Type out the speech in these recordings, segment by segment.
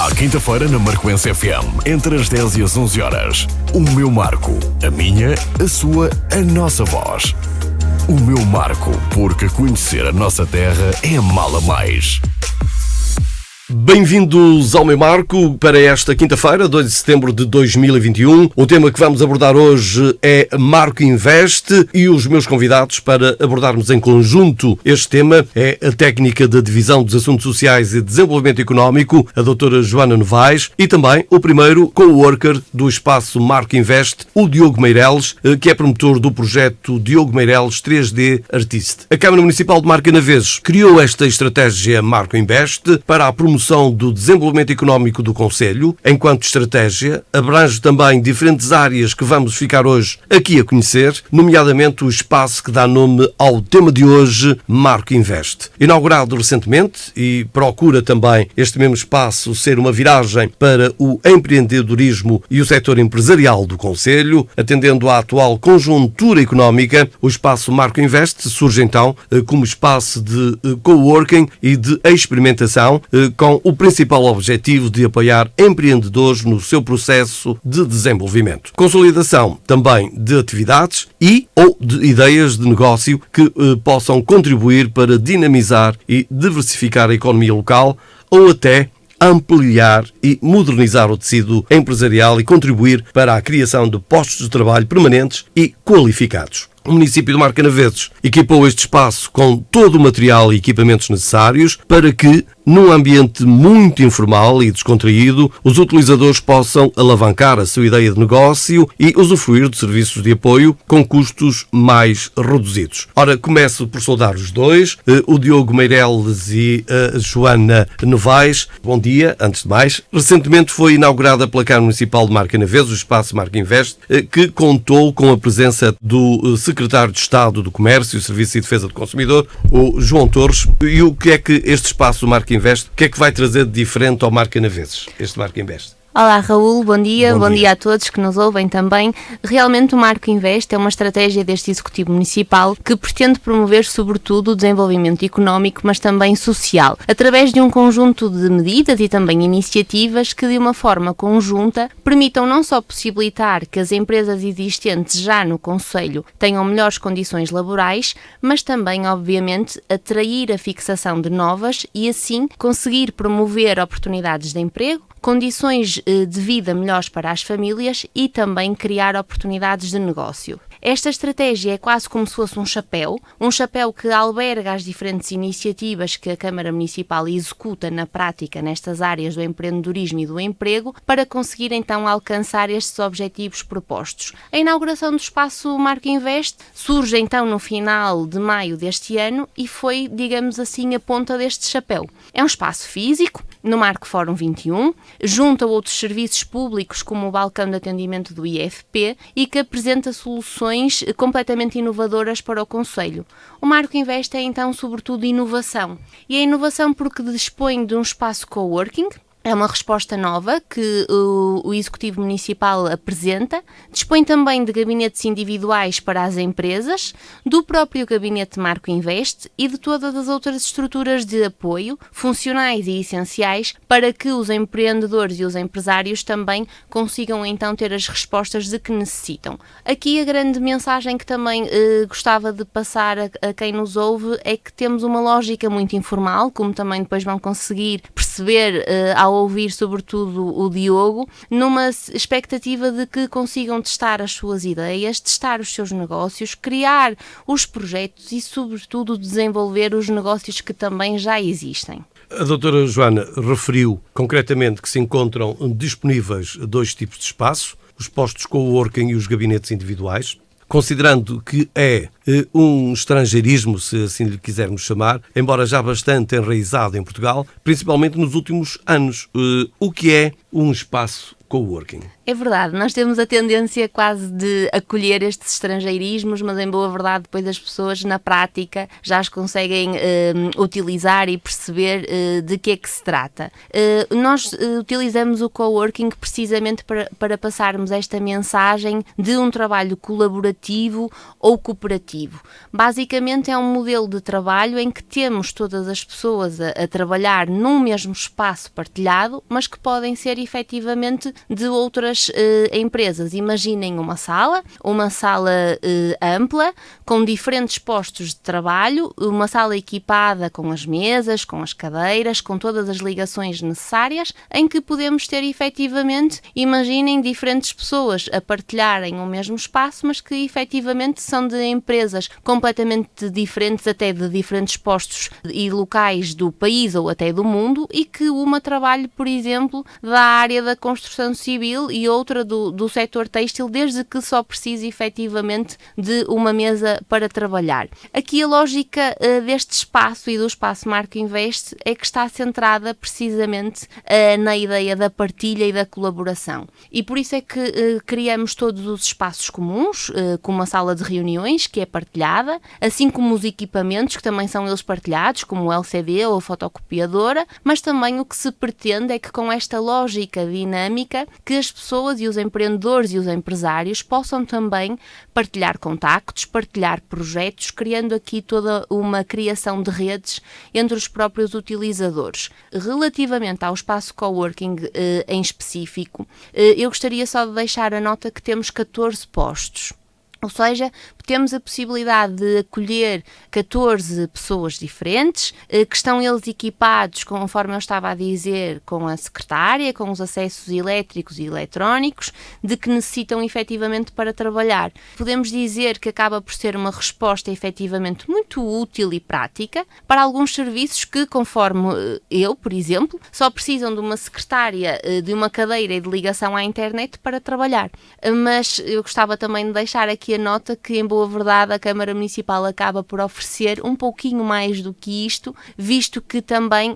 À quinta-feira na Marcoense FM, entre as 10 e as 11 horas. O meu marco, a minha, a sua, a nossa voz. O meu marco, porque conhecer a nossa terra é mala mais. Bem-vindos ao meu marco para esta quinta-feira, 2 de setembro de 2021. O tema que vamos abordar hoje é Marco Invest e os meus convidados para abordarmos em conjunto este tema é a técnica da Divisão dos Assuntos Sociais e Desenvolvimento Económico, a doutora Joana Novaes, e também o primeiro co-worker do espaço Marco Invest, o Diogo Meireles, que é promotor do projeto Diogo Meireles 3D Artist. A Câmara Municipal de Marcanaveses criou esta estratégia Marco Invest para a promoção do desenvolvimento económico do concelho. Enquanto estratégia, abrange também diferentes áreas que vamos ficar hoje aqui a conhecer, nomeadamente o espaço que dá nome ao tema de hoje, Marco Invest. Inaugurado recentemente e procura também este mesmo espaço ser uma viragem para o empreendedorismo e o setor empresarial do concelho, atendendo à atual conjuntura económica, o espaço Marco Invest surge então como espaço de coworking e de experimentação, com o principal objetivo de apoiar empreendedores no seu processo de desenvolvimento. Consolidação também de atividades ou de ideias de negócio que possam contribuir para dinamizar e diversificar a economia local ou até ampliar e modernizar o tecido empresarial e contribuir para a criação de postos de trabalho permanentes e qualificados. O município de Marcanaveses equipou este espaço com todo o material e equipamentos necessários para que, num ambiente muito informal e descontraído, os utilizadores possam alavancar a sua ideia de negócio e usufruir de serviços de apoio com custos mais reduzidos. Ora, começo por saudar os dois, o Diogo Meireles e a Joana Novaes. Bom dia, antes de mais. Recentemente foi inaugurada pela Câmara Municipal de Marcanaveses o espaço Marco Invest, que contou com a presença do Secretário de Estado do Comércio, Serviço e Defesa do Consumidor, o João Torres. E o que é que este espaço Marco Invest, o que é que vai trazer de diferente ao Marcanaveses, este Marco Invest? Olá Raul, bom dia a todos que nos ouvem também. Realmente o Marco Invest é uma estratégia deste Executivo Municipal que pretende promover sobretudo o desenvolvimento económico, mas também social, através de um conjunto de medidas e também iniciativas que de uma forma conjunta permitam não só possibilitar que as empresas existentes já no concelho tenham melhores condições laborais, mas também, obviamente, atrair a fixação de novas e assim conseguir promover oportunidades de emprego, condições de vida melhores para as famílias e também criar oportunidades de negócio. Esta estratégia é quase como se fosse um chapéu que alberga as diferentes iniciativas que a Câmara Municipal executa na prática nestas áreas do empreendedorismo e do emprego para conseguir então alcançar estes objetivos propostos. A inauguração do espaço Marco Invest surge então no final de maio deste ano e foi, digamos assim, a ponta deste chapéu. É um espaço físico, no Marco Fórum 21, junto a outros serviços públicos como o balcão de atendimento do IFP e que apresenta soluções completamente inovadoras para o concelho. O Marco Invest é então sobretudo inovação. E a inovação porque dispõe de um espaço coworking. É uma resposta nova que o Executivo Municipal apresenta. Dispõe também de gabinetes individuais para as empresas, do próprio gabinete Marco Invest e de todas as outras estruturas de apoio, funcionais e essenciais, para que os empreendedores e os empresários também consigam então ter as respostas de que necessitam. Aqui a grande mensagem que também gostava de passar a quem nos ouve é que temos uma lógica muito informal, como também depois vão conseguir perceber ao ouvir sobretudo o Diogo, numa expectativa de que consigam testar as suas ideias, testar os seus negócios, criar os projetos e sobretudo desenvolver os negócios que também já existem. A doutora Joana referiu concretamente que se encontram disponíveis dois tipos de espaço, os postos coworking e os gabinetes individuais. Considerando que é um estrangeirismo, se assim lhe quisermos chamar, embora já bastante enraizado em Portugal, principalmente nos últimos anos, o que é um espaço coworking? É verdade, nós temos a tendência quase de acolher estes estrangeirismos, mas em boa verdade depois as pessoas na prática já as conseguem utilizar e perceber de que é que se trata. Nós utilizamos o coworking precisamente para passarmos esta mensagem de um trabalho colaborativo ou cooperativo. Basicamente é um modelo de trabalho em que temos todas as pessoas a trabalhar num mesmo espaço partilhado, mas que podem ser efetivamente de outras empresas. Imaginem uma sala ampla, com diferentes postos de trabalho, uma sala equipada com as mesas, com as cadeiras, com todas as ligações necessárias, em que podemos ter efetivamente, imaginem, diferentes pessoas a partilharem o mesmo espaço, mas que efetivamente são de empresas completamente diferentes, até de diferentes postos e locais do país ou até do mundo, e que uma trabalhe, por exemplo, da área da construção civil e outra do setor têxtil, desde que só precise efetivamente de uma mesa para trabalhar. Aqui a lógica deste espaço e do espaço Marco Invest é que está centrada precisamente na ideia da partilha e da colaboração. E por isso é que criamos todos os espaços comuns, como a sala de reuniões, que é partilhada, assim como os equipamentos, que também são eles partilhados, como o LCD ou a fotocopiadora, mas também o que se pretende é que com esta lógica dinâmica que as pessoas e os empreendedores e os empresários possam também partilhar contactos, partilhar projetos, criando aqui toda uma criação de redes entre os próprios utilizadores. Relativamente ao espaço coworking em específico, eu gostaria só de deixar a nota que temos 14 postos. Ou seja, temos a possibilidade de acolher 14 pessoas diferentes, que estão eles equipados, conforme eu estava a dizer, com a secretária, com os acessos elétricos e eletrónicos, de que necessitam efetivamente para trabalhar. Podemos dizer que acaba por ser uma resposta efetivamente muito útil e prática para alguns serviços que, conforme eu, por exemplo, só precisam de uma secretária, de uma cadeira e de ligação à internet para trabalhar. Mas eu gostava também de deixar aqui a nota que, em boa verdade, a Câmara Municipal acaba por oferecer um pouquinho mais do que isto, visto que também,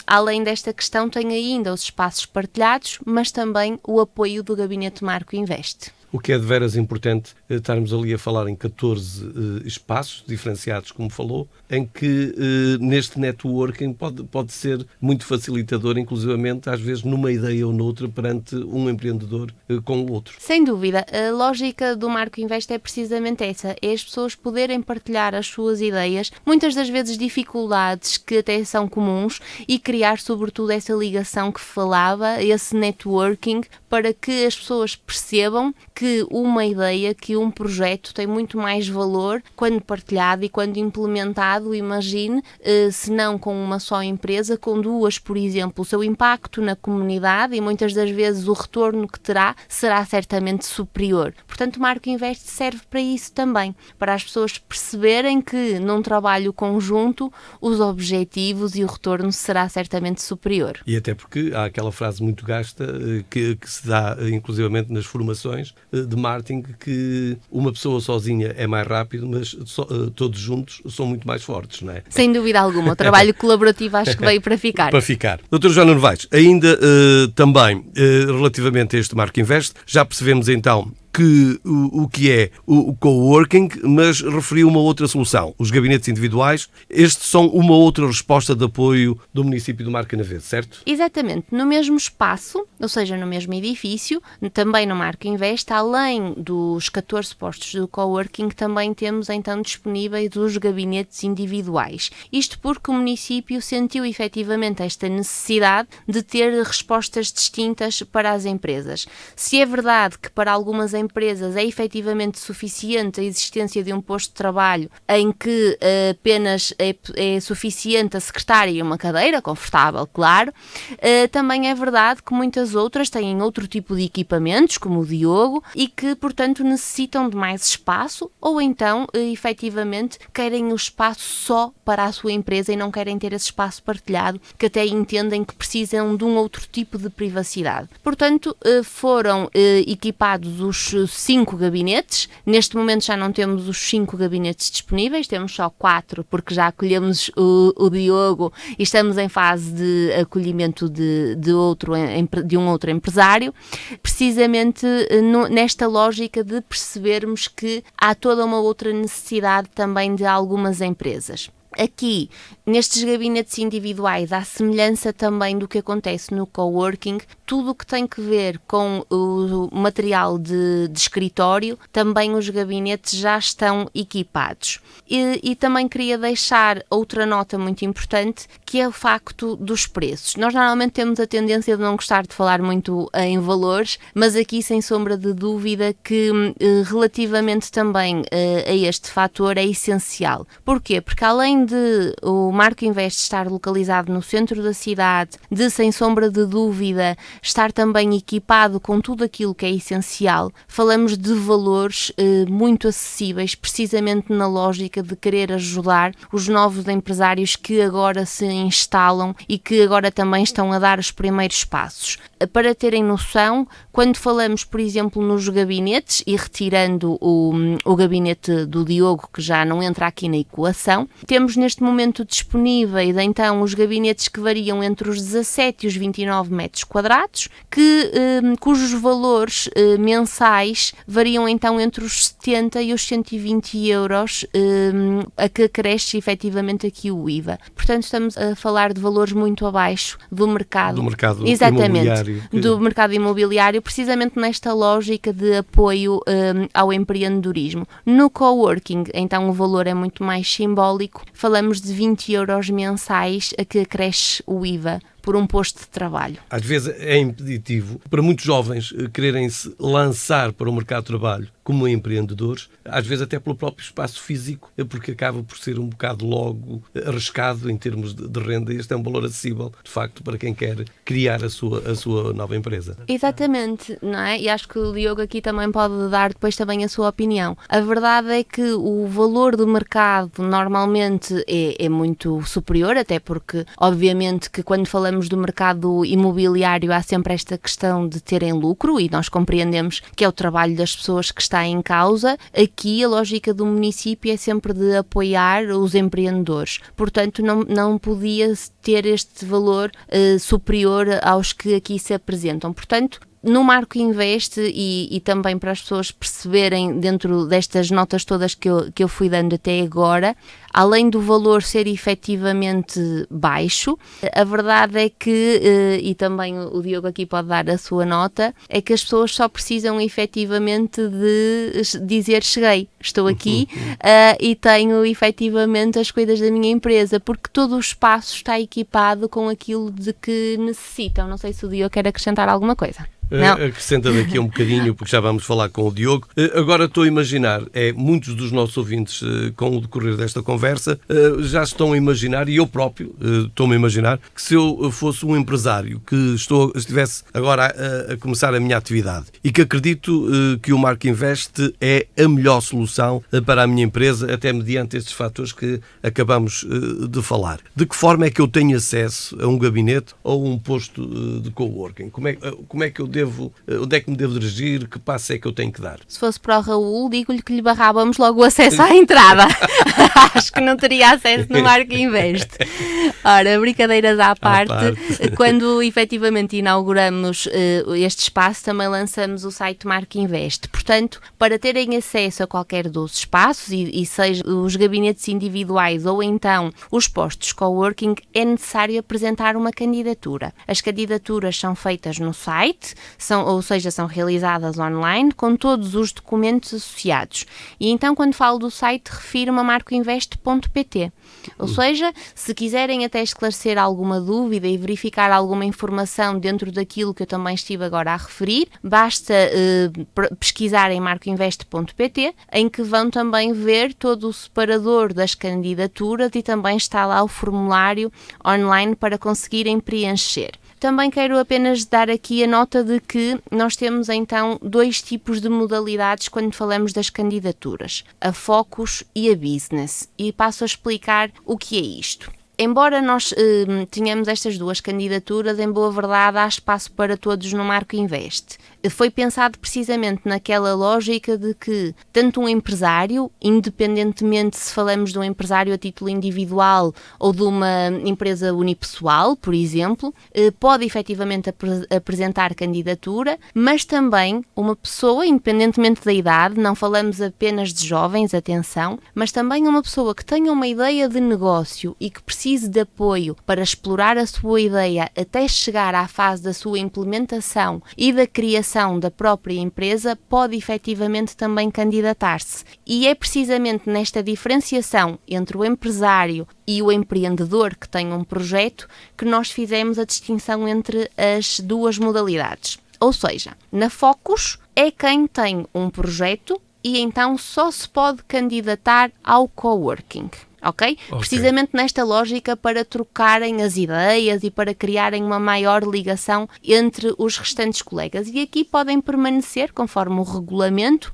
além desta questão, tem ainda os espaços partilhados, mas também o apoio do Gabinete Marco Invest. O que é de veras importante estarmos ali a falar em 14 espaços diferenciados, como falou, em que neste networking pode ser muito facilitador, inclusivamente, às vezes, numa ideia ou noutra, perante um empreendedor com o outro. Sem dúvida. A lógica do Marco Invest é precisamente essa, é as pessoas poderem partilhar as suas ideias, muitas das vezes dificuldades que até são comuns, e criar, sobretudo, essa ligação que falava, esse networking, para que as pessoas percebam que uma ideia, que um projeto tem muito mais valor quando partilhado e quando implementado, imagine, se não com uma só empresa, com duas, por exemplo, o seu impacto na comunidade e muitas das vezes o retorno que terá será certamente superior. Portanto, o Marco Invest serve para isso também, para as pessoas perceberem que num trabalho conjunto os objetivos e o retorno será certamente superior. E até porque há aquela frase muito gasta que se dá inclusivamente nas formações de marketing, que uma pessoa sozinha é mais rápido, mas todos juntos são muito mais fortes, não é? Sem dúvida alguma. O trabalho colaborativo acho que veio para ficar. Para ficar. Dr. Joana Novaes, ainda também relativamente a este Marco Invest, já percebemos então que o que é o coworking, mas referiu uma outra solução, os gabinetes individuais. Estes são uma outra resposta de apoio do município do Mar Canaveses, certo? Exatamente, no mesmo espaço, ou seja, no mesmo edifício, também no Marco Invest, além dos 14 postos do coworking, também temos então disponíveis os gabinetes individuais. Isto porque o município sentiu efetivamente esta necessidade de ter respostas distintas para as empresas. Se é verdade que para algumas empresas é efetivamente suficiente a existência de um posto de trabalho em que apenas é suficiente a secretária e uma cadeira, confortável, claro, também é verdade que muitas outras têm outro tipo de equipamentos, como o Diogo, e que, portanto, necessitam de mais espaço ou então, efetivamente, querem o espaço só para a sua empresa e não querem ter esse espaço partilhado, que até entendem que precisam de um outro tipo de privacidade. Portanto, foram equipados temos 5 gabinetes. Neste momento já não temos os 5 gabinetes disponíveis, temos só 4, porque já acolhemos o Diogo e estamos em fase de acolhimento de um outro empresário, precisamente nesta lógica de percebermos que há toda uma outra necessidade também de algumas empresas. Aqui, nestes gabinetes individuais, há semelhança também do que acontece no coworking, tudo o que tem que ver com o material de escritório, também os gabinetes já estão equipados. E também queria deixar outra nota muito importante, que é o facto dos preços. Nós normalmente temos a tendência de não gostar de falar muito em valores, mas aqui sem sombra de dúvida que relativamente também a este fator é essencial. Porquê? Porque além de o Marco Invest estar localizado no centro da cidade, de sem sombra de dúvida estar também equipado com tudo aquilo que é essencial, falamos de valores muito acessíveis, precisamente na lógica de querer ajudar os novos empresários que agora se instalam e que agora também estão a dar os primeiros passos. Para terem noção, quando falamos, por exemplo, nos gabinetes, e retirando o gabinete do Diogo, que já não entra aqui na equação, temos neste momento disponíveis então os gabinetes que variam entre os 17 e os 29 metros quadrados, cujos valores mensais variam então entre os 70 e os 120 euros, a que acresce efetivamente aqui o IVA. Portanto, estamos a falar de valores muito abaixo do mercado. Do mercado imobiliário. imobiliário. Do mercado imobiliário, precisamente nesta lógica de apoio ao empreendedorismo. No coworking, então, o valor é muito mais simbólico. Falamos de 20 euros mensais a que acresce o IVA por um posto de trabalho. Às vezes é impeditivo para muitos jovens quererem se lançar para o mercado de trabalho como empreendedores, às vezes até pelo próprio espaço físico, porque acaba por ser um bocado logo arriscado em termos de renda. Este é um valor acessível, de facto, para quem quer criar a sua nova empresa. Exatamente, não é? E acho que o Diogo aqui também pode dar depois também a sua opinião. A verdade é que o valor do mercado normalmente é muito superior, até porque, obviamente, que quando falamos do mercado imobiliário há sempre esta questão de terem lucro, e nós compreendemos que é o trabalho das pessoas que está em causa. Aqui a lógica do município é sempre de apoiar os empreendedores, portanto não podia ter este valor superior aos que aqui se apresentam. Portanto, no Marco Invest, e também para as pessoas perceberem dentro destas notas todas que eu fui dando até agora, além do valor ser efetivamente baixo, a verdade é que, e também o Diogo aqui pode dar a sua nota, é que as pessoas só precisam efetivamente de dizer cheguei, estou aqui e tenho efetivamente as coisas da minha empresa, porque todo o espaço está equipado com aquilo de que necessitam. Não sei se o Diogo quer acrescentar alguma coisa. Acrescenta daqui um bocadinho, porque já vamos falar com o Diogo. Agora estou a imaginar, muitos dos nossos ouvintes, com o decorrer desta conversa, já estão a imaginar, e eu próprio estou-me a imaginar, que se eu fosse um empresário que estivesse agora a começar a minha atividade e que acredito que o Marco Invest é a melhor solução para a minha empresa, até mediante estes fatores que acabamos de falar. De que forma é que eu tenho acesso a um gabinete ou um posto de coworking? Como é que eu devo, onde é que me devo dirigir, que passo é que eu tenho que dar? Se fosse para o Raul, digo-lhe que lhe barrávamos logo o acesso à entrada. Acho que não teria acesso no Marco Invest. Ora, brincadeiras à parte. Quando efetivamente inauguramos este espaço, também lançamos o site Marco Invest. Portanto, para terem acesso a qualquer dos espaços, e seja os gabinetes individuais ou então os postos coworking, é necessário apresentar uma candidatura. As candidaturas são feitas no site, são realizadas online, com todos os documentos associados. E então, quando falo do site, refiro-me a marcoinvest.pt. Ou seja, se quiserem até esclarecer alguma dúvida e verificar alguma informação dentro daquilo que eu também estive agora a referir, basta pesquisar em marcoinvest.pt, em que vão também ver todo o separador das candidaturas e também está lá o formulário online para conseguirem preencher. Também quero apenas dar aqui a nota de que nós temos então 2 tipos de modalidades quando falamos das candidaturas, a Focus e a Business, e passo a explicar o que é isto. embora nós tenhamos estas duas candidaturas, em boa verdade há espaço para todos no Marco Invest. Foi pensado precisamente naquela lógica de que tanto um empresário, independentemente se falamos de um empresário a título individual ou de uma empresa unipessoal, por exemplo, pode efetivamente apresentar candidatura, mas também uma pessoa, independentemente da idade, não falamos apenas de jovens, atenção, mas também uma pessoa que tenha uma ideia de negócio e que precise de apoio para explorar a sua ideia até chegar à fase da sua implementação e da criação da própria empresa, pode efetivamente também candidatar-se. E é precisamente nesta diferenciação entre o empresário e o empreendedor que tem um projeto que nós fizemos a distinção entre as duas modalidades. Ou seja, na Focus é quem tem um projeto e então só se pode candidatar ao coworking. Okay? Precisamente nesta lógica para trocarem as ideias e para criarem uma maior ligação entre os restantes colegas. E aqui podem permanecer, conforme o regulamento,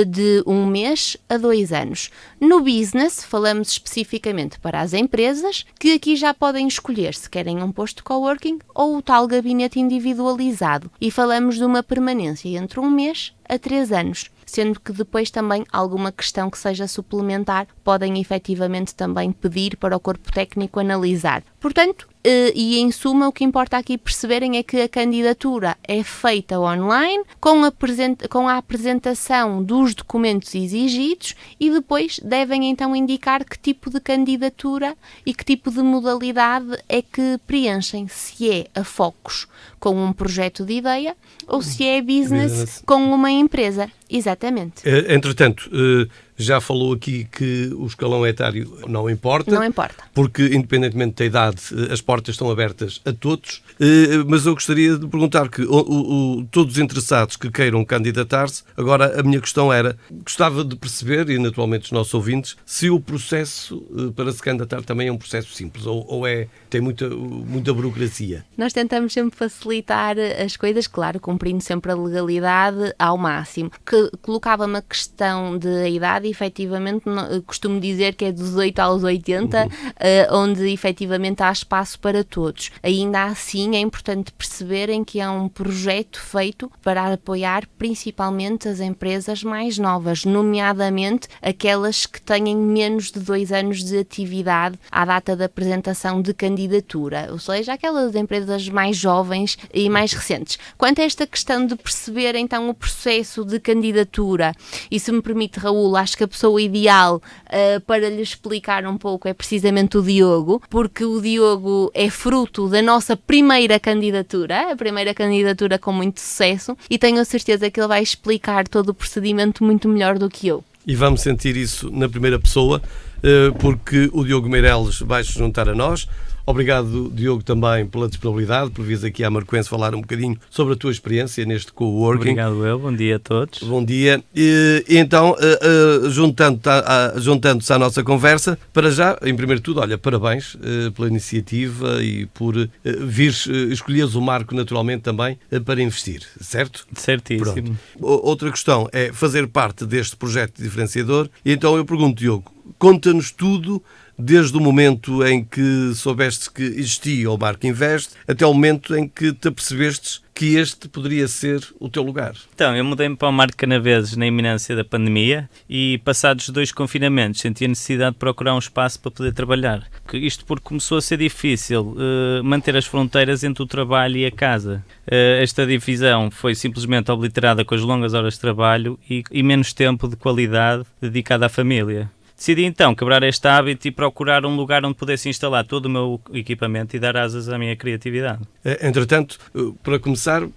de 1 mês a 2 anos. No business, falamos especificamente para as empresas, que aqui já podem escolher se querem um posto de coworking ou o tal gabinete individualizado. E falamos de uma permanência entre 1 mês a 3 anos. Sendo que depois também alguma questão que seja suplementar podem efetivamente também pedir para o corpo técnico analisar. Portanto, e em suma, o que importa aqui perceberem é que a candidatura é feita online, com a apresentação dos documentos exigidos e depois devem então indicar que tipo de candidatura e que tipo de modalidade é que preenchem, se é a Focus com um projeto de ideia ou se é business com uma empresa. Exatamente. Entretanto, já falou aqui que o escalão etário não importa. Não importa. Porque, independentemente da idade, as portas estão abertas a todos. Mas eu gostaria de perguntar que todos os interessados que queiram candidatar-se, agora a minha questão era, gostava de perceber, e naturalmente os nossos ouvintes, se o processo para se candidatar também é um processo simples ou tem muita burocracia. Nós tentamos sempre facilitar as coisas, claro, cumprindo sempre a legalidade ao máximo. Que colocava-me a questão da idade, efetivamente, costumo dizer que é dos 18 aos 80, onde efetivamente há espaço para todos. Ainda assim, é importante perceberem que é um projeto feito para apoiar principalmente as empresas mais novas, nomeadamente aquelas que têm menos de 2 anos de atividade à data da apresentação de candidatura, ou seja, aquelas empresas mais jovens e mais recentes. Quanto a esta questão de perceber então o processo de candidatura, e se me permite, Raul, acho que a pessoa ideal para lhe explicar um pouco é precisamente o Diogo, porque o Diogo é fruto da nossa primeira candidatura, a primeira candidatura com muito sucesso, e tenho a certeza que ele vai explicar todo o procedimento muito melhor do que eu. E vamos sentir isso na primeira pessoa, porque o Diogo Meireles vai se juntar a nós. Obrigado, Diogo, também pela disponibilidade, por vires aqui à Marcoense falar um bocadinho sobre a tua experiência neste coworking. Obrigado, bom dia a todos. Bom dia. E então, juntando-se à nossa conversa, para já, em primeiro de tudo, olha, parabéns pela iniciativa e por escolheres o Marco naturalmente também para investir, certo? Certíssimo. Pronto. Outra questão é fazer parte deste projeto diferenciador, e então eu pergunto, Diogo, conta-nos tudo desde o momento em que soubeste que existia o Marco Invest até o momento em que te apercebestes que este poderia ser o teu lugar. Então, eu mudei-me para o Marco Canaveses na iminência da pandemia e, passados 2 confinamentos, senti a necessidade de procurar um espaço para poder trabalhar. Isto porque começou a ser difícil manter as fronteiras entre o trabalho e a casa. Esta divisão foi simplesmente obliterada com as longas horas de trabalho e menos tempo de qualidade dedicado à família. Decidi então quebrar este hábito e procurar um lugar onde pudesse instalar todo o meu equipamento e dar asas à minha criatividade. Entretanto, para começar,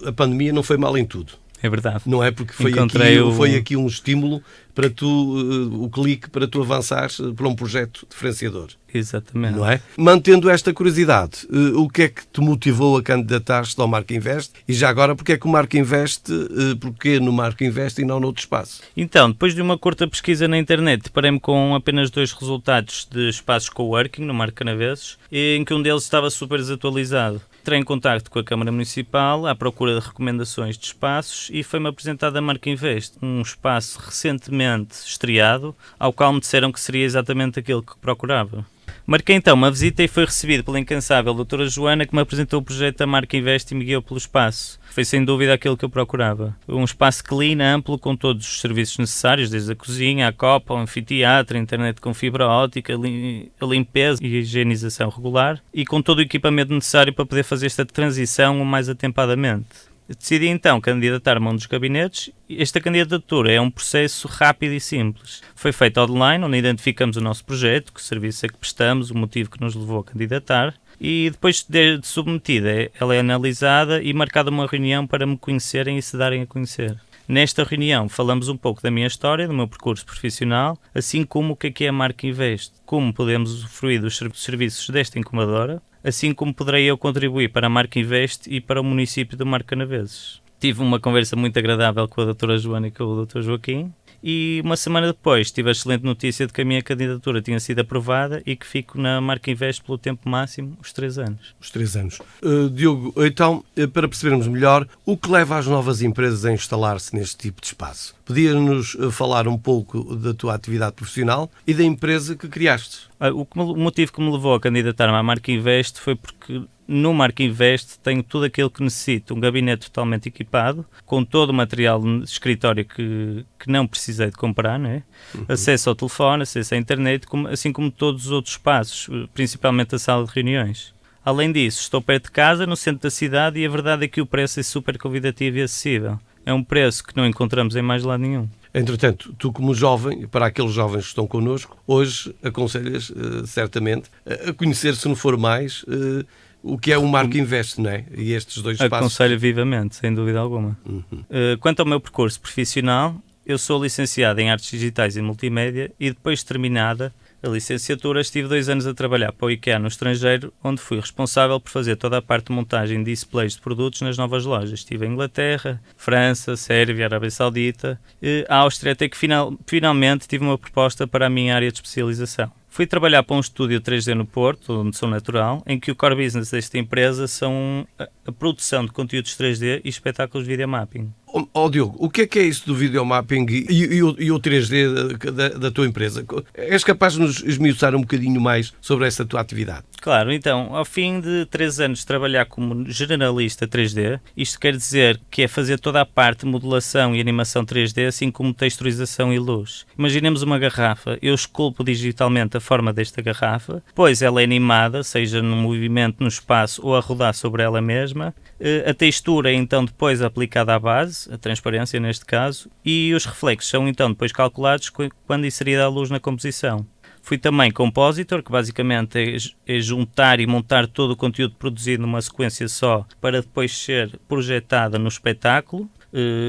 a pandemia não foi mal em tudo. É verdade. Não é? Porque foi aqui um estímulo para o clique para tu avançares para um projeto diferenciador. Exatamente. Não é? Mantendo esta curiosidade, o que é que te motivou a candidatar-te ao Marco Invest? E já agora, porque é que o Marco Invest, porquê no Marco Invest e não noutro espaço? Então, depois de uma curta pesquisa na internet, deparei-me com apenas 2 resultados de espaços coworking no Marco Canaveses, em que um deles estava super desatualizado. Entrei em contacto com a Câmara Municipal à procura de recomendações de espaços e foi-me apresentado a Marco Invest, um espaço recentemente estreado, ao qual me disseram que seria exatamente aquilo que procurava. Marquei então uma visita e foi recebido pela incansável doutora Joana, que me apresentou o projeto da Marca Invest e me guiou pelo espaço. Foi sem dúvida aquilo que eu procurava. Um espaço clean, amplo, com todos os serviços necessários, desde a cozinha, a copa, o anfiteatro, a internet com fibra óptica, a limpeza e a higienização regular, e com todo o equipamento necessário para poder fazer esta transição o mais atempadamente. Decidi então candidatar-me a um dos gabinetes. Esta candidatura é um processo rápido e simples. Foi feito online, onde identificamos o nosso projeto, que serviço é que prestamos, o motivo que nos levou a candidatar, e depois de submetida, ela é analisada e marcada uma reunião para me conhecerem e se darem a conhecer. Nesta reunião falamos um pouco da minha história, do meu percurso profissional, assim como o que é a Marca Invest, como podemos usufruir dos serviços desta incubadora, assim como poderei eu contribuir para a Marca Invest e para o município de Marcanaveses. Tive uma conversa muito agradável com a doutora Joana e com o doutor Joaquim, e uma semana depois tive a excelente notícia de que a minha candidatura tinha sido aprovada e que fico na Marca Invest pelo tempo máximo, os 3 anos. Os 3 anos. Diogo, então, para percebermos melhor, o que leva as novas empresas a instalar-se neste tipo de espaço? Podias-nos falar um pouco da tua atividade profissional e da empresa que criaste? O motivo que me levou a candidatar-me à Marca Invest foi porque no Marca Invest tenho tudo aquilo que necessito, um gabinete totalmente equipado, com todo o material de escritório que não precisei de comprar, né? Acesso ao telefone, acesso à internet, assim como todos os outros espaços, principalmente a sala de reuniões. Além disso, estou perto de casa, no centro da cidade, e a verdade é que o preço é super convidativo e acessível. É um preço que não encontramos em mais lado nenhum. Entretanto, tu como jovem, para aqueles jovens que estão connosco, hoje aconselhas certamente a conhecer, se não for mais, o que é o Marca Invest, não é? E estes dois espaços. Aconselho vivamente, sem dúvida alguma. Quanto ao meu percurso profissional, eu sou licenciado em Artes Digitais e Multimédia e depois de terminada a licenciatura estive 2 anos a trabalhar para o IKEA no estrangeiro, onde fui responsável por fazer toda a parte de montagem de displays de produtos nas novas lojas. Estive em Inglaterra, França, Sérvia, Arábia Saudita e a Áustria, até que finalmente tive uma proposta para a minha área de especialização. Fui trabalhar para um estúdio 3D no Porto, onde sou natural, em que o core business desta empresa são a produção de conteúdos 3D e espetáculos de videomapping. Diogo, o que é isso do videomapping e o 3D da tua empresa? És capaz de nos esmiuçar um bocadinho mais sobre essa tua atividade? Claro, então, ao fim de 3 anos de trabalhar como generalista 3D, isto quer dizer que é fazer toda a parte de modelação e animação 3D, assim como texturização e luz. Imaginemos uma garrafa, eu esculpo digitalmente a forma desta garrafa, depois ela é animada, seja no movimento no espaço ou a rodar sobre ela mesma, a textura é então depois aplicada à base, a transparência neste caso, e os reflexos são então depois calculados quando inserida a luz na composição. Fui também compositor, que basicamente é juntar e montar todo o conteúdo produzido numa sequência só para depois ser projetada no espetáculo,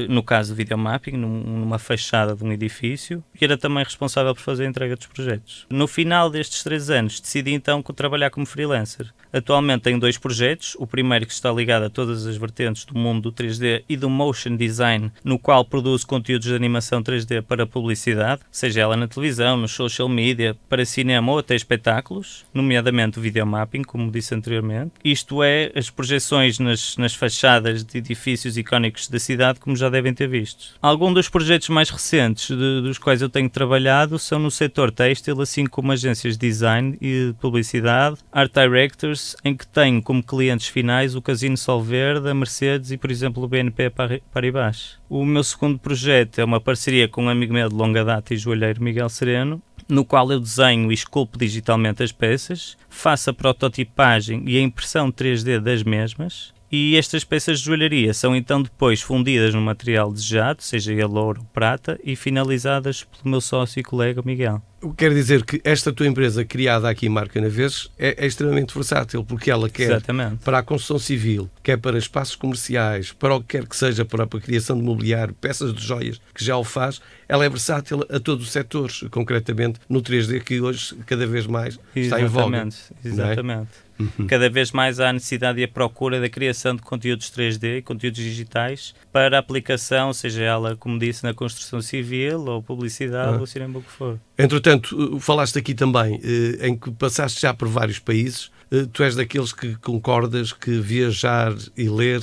no caso do videomapping, numa fachada de um edifício, e era também responsável por fazer a entrega dos projetos. No final destes 3 anos, decidi então trabalhar como freelancer. Atualmente tenho 2 projetos, o primeiro que está ligado a todas as vertentes do mundo do 3D e do motion design, no qual produzo conteúdos de animação 3D para publicidade, seja ela na televisão, nos social media, para cinema ou até espetáculos, nomeadamente o videomapping, como disse anteriormente. Isto é, as projeções nas fachadas de edifícios icónicos da cidade, como já devem ter visto. Alguns dos projetos mais recentes dos quais eu tenho trabalhado são no setor têxtil, assim como agências de design e de publicidade, art directors, em que tenho como clientes finais o Casino Solverde, a Mercedes e, por exemplo, o BNP Paribas. O meu segundo projeto é uma parceria com um amigo meu de longa data e joalheiro, Miguel Sereno, no qual eu desenho e esculpo digitalmente as peças, faço a prototipagem e a impressão 3D das mesmas, e estas peças de joalharia são então depois fundidas no material desejado, seja ele ouro ou prata, e finalizadas pelo meu sócio e colega Miguel. Quer dizer que esta tua empresa, criada aqui em Marcanaveses, é extremamente versátil, porque ela quer Exatamente. Para a construção civil, quer para espaços comerciais, para o que quer que seja, para a criação de mobiliário, peças de joias, que já o faz, ela é versátil a todos os setores, concretamente no 3D, que hoje cada vez mais está em voga. Exatamente. Cada vez mais há a necessidade e a procura da criação de conteúdos 3D, conteúdos digitais, para aplicação, seja ela, como disse, na construção civil, ou publicidade, ou cinema, o que for. Entretanto, falaste aqui também em que passaste já por vários países. tu és daqueles que concordas que viajar e ler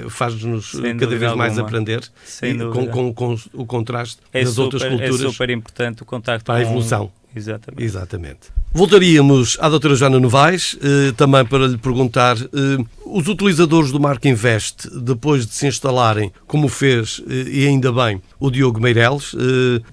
faz-nos cada vez mais aprender, com o contraste das outras culturas. É super importante o contacto para a evolução. Exatamente. Voltaríamos à doutora Joana Novaes, também para lhe perguntar, os utilizadores do Marco Invest, depois de se instalarem, como fez, e ainda bem, o Diogo Meireles,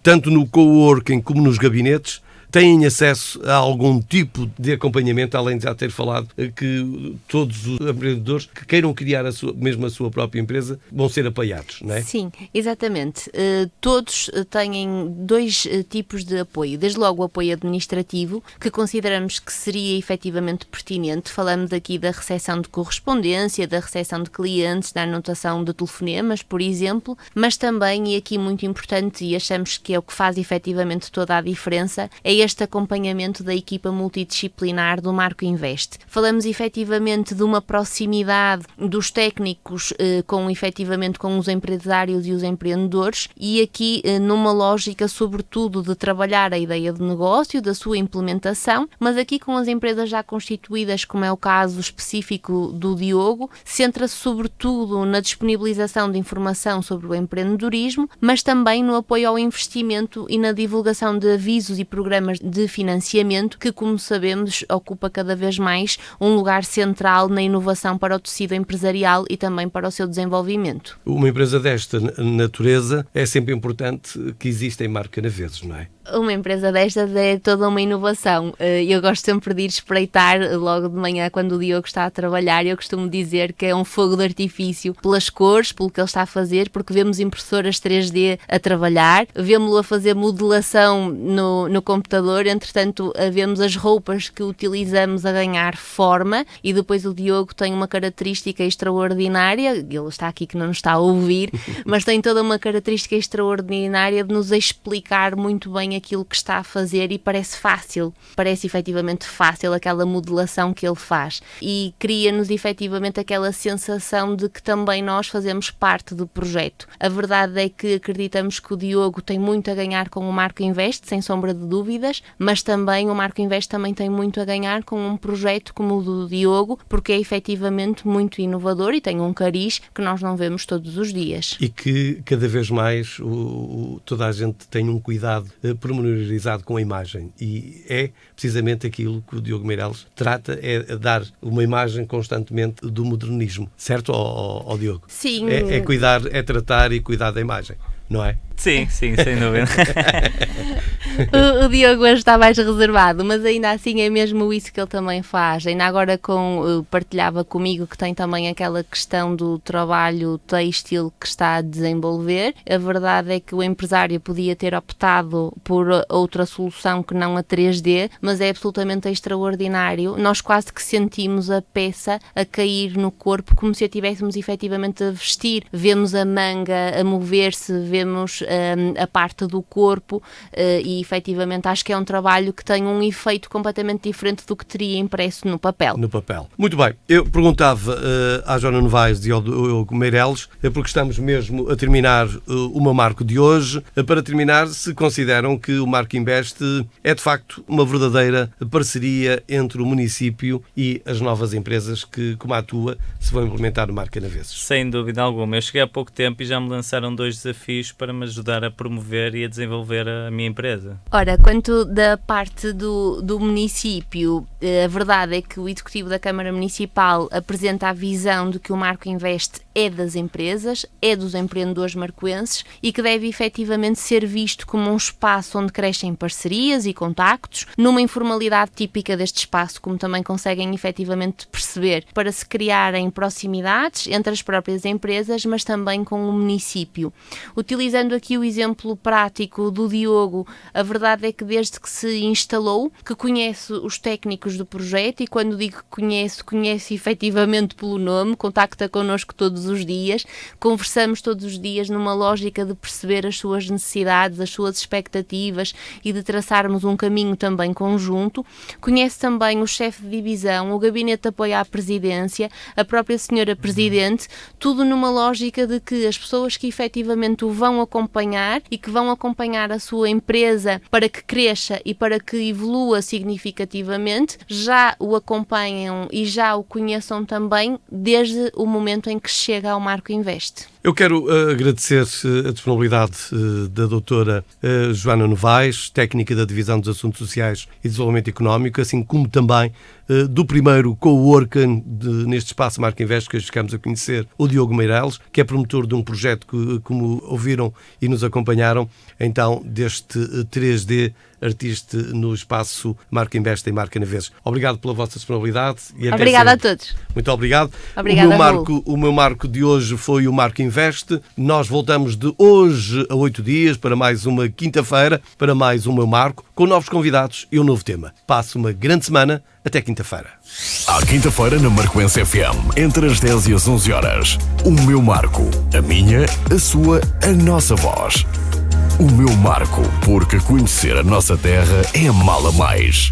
tanto no coworking como nos gabinetes, têm acesso a algum tipo de acompanhamento, além de já ter falado que todos os empreendedores que queiram criar a sua própria empresa vão ser apoiados, não é? Sim, exatamente. Todos têm dois tipos de apoio. Desde logo o apoio administrativo, que consideramos que seria efetivamente pertinente. Falamos aqui da recepção de correspondência, da recepção de clientes, da anotação de telefonemas, por exemplo, mas também, e aqui muito importante, e achamos que é o que faz efetivamente toda a diferença, é este acompanhamento da equipa multidisciplinar do Marco Invest. Falamos efetivamente de uma proximidade dos técnicos com os empresários e os empreendedores, e aqui numa lógica sobretudo de trabalhar a ideia de negócio, da sua implementação, mas aqui com as empresas já constituídas, como é o caso específico do Diogo, centra-se sobretudo na disponibilização de informação sobre o empreendedorismo, mas também no apoio ao investimento e na divulgação de avisos e programas de financiamento, que, como sabemos, ocupa cada vez mais um lugar central na inovação para o tecido empresarial e também para o seu desenvolvimento. Uma empresa desta natureza é sempre importante que exista em Marco Canaveses, não é? Uma empresa destas é toda uma inovação. Eu gosto sempre de ir espreitar logo de manhã quando o Diogo está a trabalhar. Eu costumo dizer que é um fogo de artifício pelas cores, pelo que ele está a fazer, porque vemos impressoras 3D a trabalhar, vemos-lo a fazer modelação no computador, entretanto vemos as roupas que utilizamos a ganhar forma, e depois o Diogo tem uma característica extraordinária, ele está aqui que não nos está a ouvir, mas tem toda uma característica extraordinária de nos explicar muito bem aquilo que está a fazer, e parece efetivamente fácil aquela modelação que ele faz, e cria-nos efetivamente aquela sensação de que também nós fazemos parte do projeto. A verdade é que acreditamos que o Diogo tem muito a ganhar com o Marco Invest, sem sombra de dúvidas, mas também o Marco Invest também tem muito a ganhar com um projeto como o do Diogo, porque é efetivamente muito inovador e tem um cariz que nós não vemos todos os dias. E que cada vez mais toda a gente tem um cuidado pormenorizado com a imagem, e é precisamente aquilo que o Diogo Meireles trata, é dar uma imagem constantemente do modernismo, certo, ó Diogo? Sim. É cuidar, é tratar e cuidar da imagem, não é? Sim, sem dúvida. O Diogo hoje está mais reservado, mas ainda assim é mesmo isso que ele também faz. Ainda agora partilhava comigo que tem também aquela questão do trabalho têxtil que está a desenvolver. A verdade é que o empresário podia ter optado por outra solução que não a 3D, mas é absolutamente extraordinário. Nós quase que sentimos a peça a cair no corpo, como se a tivéssemos efetivamente a vestir. Vemos a manga a mover-se, vemos a parte do corpo, e efetivamente acho que é um trabalho que tem um efeito completamente diferente do que teria impresso no papel. Muito bem. Eu perguntava à Joana Novaes e ao Diogo Meireles, porque estamos mesmo a terminar o meu marco de hoje, para terminar, se consideram que o Marco Invest é de facto uma verdadeira parceria entre o município e as novas empresas que, como a tua, se vão implementar no Marco Canaveses. Sem dúvida alguma. Eu cheguei há pouco tempo e já me lançaram 2 desafios para me ajudar a promover e a desenvolver a minha empresa. Ora, quanto da parte do município, a verdade é que o Executivo da Câmara Municipal apresenta a visão de que o Marco Invest é das empresas, é dos empreendedores marcoenses, e que deve efetivamente ser visto como um espaço onde crescem parcerias e contactos, numa informalidade típica deste espaço, como também conseguem efetivamente perceber, para se criarem proximidades entre as próprias empresas, mas também com o município. Utilizando aqui o exemplo prático do Diogo, a verdade é que desde que se instalou, que conhece os técnicos do projeto, e quando digo que conhece efetivamente pelo nome, contacta connosco todos todos os dias, conversamos todos os dias numa lógica de perceber as suas necessidades, as suas expectativas e de traçarmos um caminho também conjunto. Conhece também o chefe de divisão, o gabinete de apoio à presidência, a própria senhora presidente, tudo numa lógica de que as pessoas que efetivamente o vão acompanhar e que vão acompanhar a sua empresa para que cresça e para que evolua significativamente, já o acompanham e já o conheçam também desde o momento em que chega ao Marco Invest. Eu quero agradecer a disponibilidade da doutora Joana Novaes, técnica da Divisão dos Assuntos Sociais e Desenvolvimento Económico, assim como também do primeiro co-worker neste espaço Marco Invest, que hoje ficamos a conhecer, o Diogo Meireles, que é promotor de um projeto que, como ouviram e nos acompanharam, então, deste 3D Artiste no espaço Marco Invest em Marca Naveses. Obrigado pela vossa disponibilidade. E obrigada a todos. Muito obrigado. Obrigada, o meu marco de hoje foi o Marco Invest. Nós voltamos de hoje a 8 dias para mais uma quinta-feira, para mais um meu marco, com novos convidados e um novo tema. Passe uma grande semana. Até quinta-feira. À quinta-feira na Marcoense FM, entre as 10 e as 11 horas. O meu marco. A minha, a sua, a nossa voz. O meu marco, porque conhecer a nossa terra é amá-la mais.